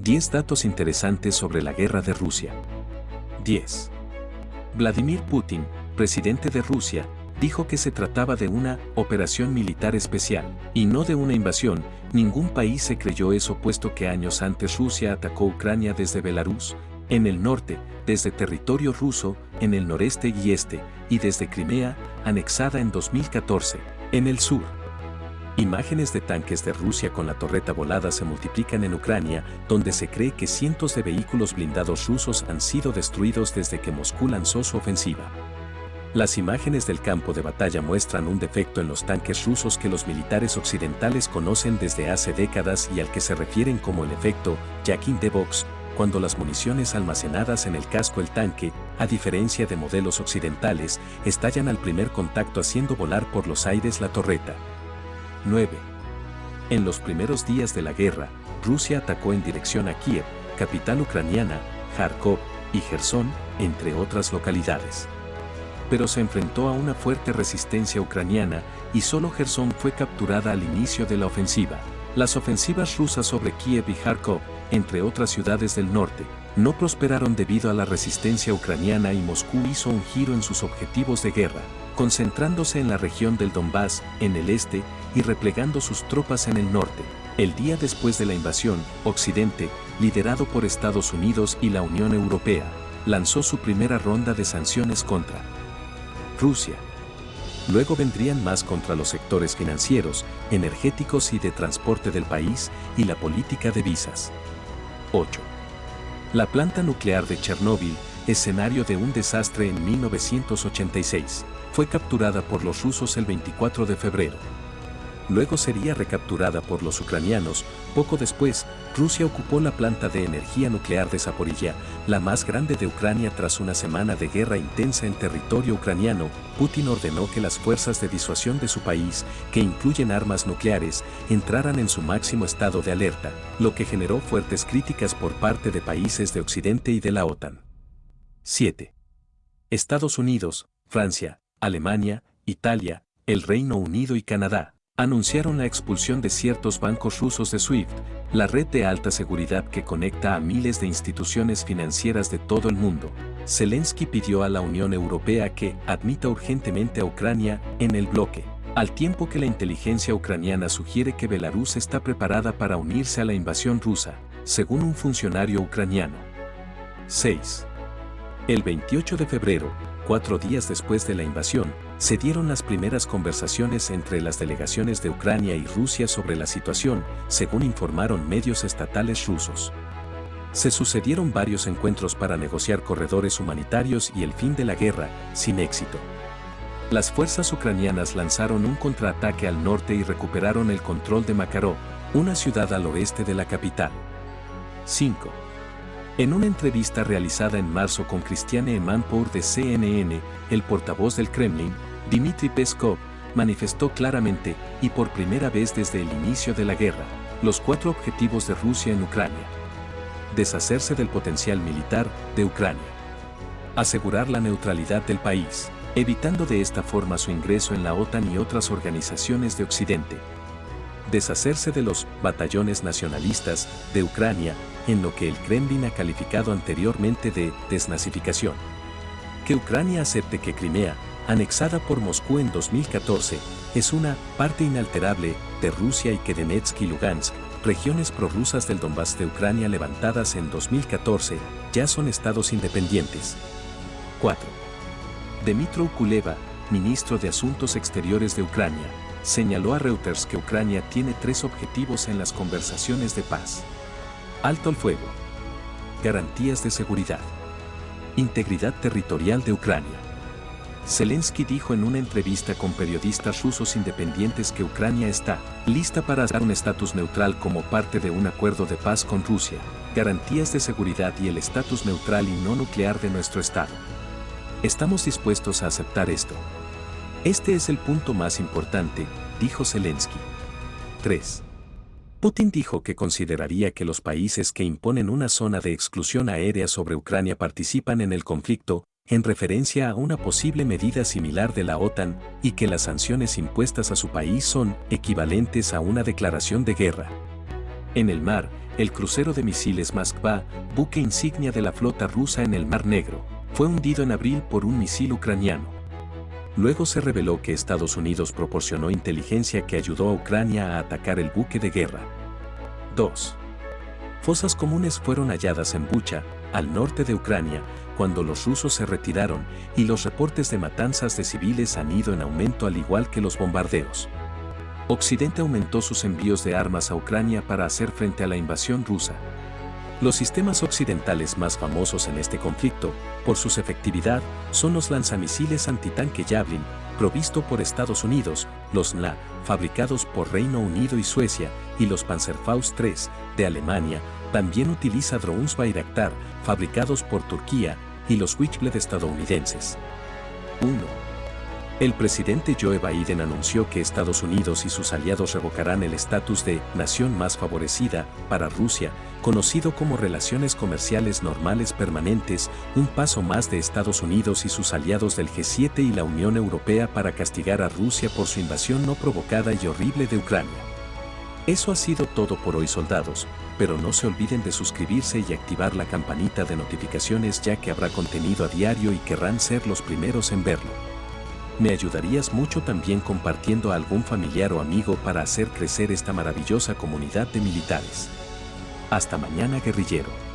10 datos interesantes sobre la guerra de Rusia. 10. Vladimir Putin, presidente de Rusia, dijo que se trataba de una operación militar especial, y no de una invasión. Ningún país se creyó eso, puesto que años antes Rusia atacó Ucrania desde Belarus, en el norte, desde territorio ruso, en el noreste y este, y desde Crimea, anexada en 2014, en el sur. Imágenes de tanques de Rusia con la torreta volada se multiplican en Ucrania, donde se cree que cientos de vehículos blindados rusos han sido destruidos desde que Moscú lanzó su ofensiva. Las imágenes del campo de batalla muestran un defecto en los tanques rusos que los militares occidentales conocen desde hace décadas y al que se refieren como el efecto Jack in the Box, cuando las municiones almacenadas en el casco del tanque, a diferencia de modelos occidentales, estallan al primer contacto haciendo volar por los aires la torreta. 9. En los primeros días de la guerra, Rusia atacó en dirección a Kiev, capital ucraniana, Kharkov y Jersón, entre otras localidades. Pero se enfrentó a una fuerte resistencia ucraniana y solo Jersón fue capturada al inicio de la ofensiva. Las ofensivas rusas sobre Kiev y Kharkov, entre otras ciudades del norte, no prosperaron debido a la resistencia ucraniana y Moscú hizo un giro en sus objetivos de guerra, concentrándose en la región del Donbass, en el este, y replegando sus tropas en el norte. El día después de la invasión, Occidente, liderado por Estados Unidos y la Unión Europea, lanzó su primera ronda de sanciones contra Rusia. Luego vendrían más contra los sectores financieros, energéticos y de transporte del país, y la política de visas. 8. La planta nuclear de Chernóbil, escenario de un desastre en 1986, fue capturada por los rusos el 24 de febrero. Luego sería recapturada por los ucranianos. Poco después, Rusia ocupó la planta de energía nuclear de Zaporilla, la más grande de Ucrania. Tras una semana de guerra intensa en territorio ucraniano, Putin ordenó que las fuerzas de disuasión de su país, que incluyen armas nucleares, entraran en su máximo estado de alerta, lo que generó fuertes críticas por parte de países de Occidente y de la OTAN. 7. Estados Unidos, Francia, Alemania, Italia, el Reino Unido y Canadá anunciaron la expulsión de ciertos bancos rusos de SWIFT, la red de alta seguridad que conecta a miles de instituciones financieras de todo el mundo. Zelensky pidió a la Unión Europea que admita urgentemente a Ucrania en el bloque, al tiempo que la inteligencia ucraniana sugiere que Belarus está preparada para unirse a la invasión rusa, según un funcionario ucraniano. 6. El 28 de febrero, 4 días después de la invasión, se dieron las primeras conversaciones entre las delegaciones de Ucrania y Rusia sobre la situación, según informaron medios estatales rusos. Se sucedieron varios encuentros para negociar corredores humanitarios y el fin de la guerra, sin éxito. Las fuerzas ucranianas lanzaron un contraataque al norte y recuperaron el control de Makarov, una ciudad al oeste de la capital. 5. En una entrevista realizada en marzo con Christiane Amanpour de CNN, el portavoz del Kremlin, Dmitry Peskov, manifestó claramente, y por primera vez desde el inicio de la guerra, los 4 objetivos de Rusia en Ucrania. Deshacerse del potencial militar de Ucrania. Asegurar la neutralidad del país, evitando de esta forma su ingreso en la OTAN y otras organizaciones de Occidente. Deshacerse de los batallones nacionalistas de Ucrania, en lo que el Kremlin ha calificado anteriormente de desnazificación. Que Ucrania acepte que Crimea, anexada por Moscú en 2014, es una parte inalterable de Rusia y que Donetsk y Lugansk, regiones prorrusas del Donbass de Ucrania levantadas en 2014, ya son estados independientes. 4. Dmytro Kuleba, ministro de Asuntos Exteriores de Ucrania, señaló a Reuters que Ucrania tiene 3 objetivos en las conversaciones de paz. Alto el fuego. Garantías de seguridad. Integridad territorial de Ucrania. Zelensky dijo en una entrevista con periodistas rusos independientes que Ucrania está lista para dar un estatus neutral como parte de un acuerdo de paz con Rusia, garantías de seguridad y el estatus neutral y no nuclear de nuestro Estado. Estamos dispuestos a aceptar esto. Este es el punto más importante, dijo Zelensky. 3. Putin dijo que consideraría que los países que imponen una zona de exclusión aérea sobre Ucrania participan en el conflicto, en referencia a una posible medida similar de la OTAN, y que las sanciones impuestas a su país son equivalentes a una declaración de guerra. En el mar, el crucero de misiles Moskva, buque insignia de la flota rusa en el Mar Negro, fue hundido en abril por un misil ucraniano. Luego se reveló que Estados Unidos proporcionó inteligencia que ayudó a Ucrania a atacar el buque de guerra. 2. Fosas comunes fueron halladas en Bucha, al norte de Ucrania, cuando los rusos se retiraron, y los reportes de matanzas de civiles han ido en aumento al igual que los bombardeos. Occidente aumentó sus envíos de armas a Ucrania para hacer frente a la invasión rusa. Los sistemas occidentales más famosos en este conflicto, por su efectividad, son los lanzamisiles antitanque Javelin, provisto por Estados Unidos, los NLA, fabricados por Reino Unido y Suecia, y los Panzerfaust 3, de Alemania, también utiliza drones Bayraktar, fabricados por Turquía, y los Switchblade estadounidenses. 1. El presidente Joe Biden anunció que Estados Unidos y sus aliados revocarán el estatus de nación más favorecida para Rusia, conocido como relaciones comerciales normales permanentes, un paso más de Estados Unidos y sus aliados del G7 y la Unión Europea para castigar a Rusia por su invasión no provocada y horrible de Ucrania. Eso ha sido todo por hoy, soldados, pero no se olviden de suscribirse y activar la campanita de notificaciones, ya que habrá contenido a diario y querrán ser los primeros en verlo. Me ayudarías mucho también compartiendo a algún familiar o amigo para hacer crecer esta maravillosa comunidad de militares. Hasta mañana, guerrillero.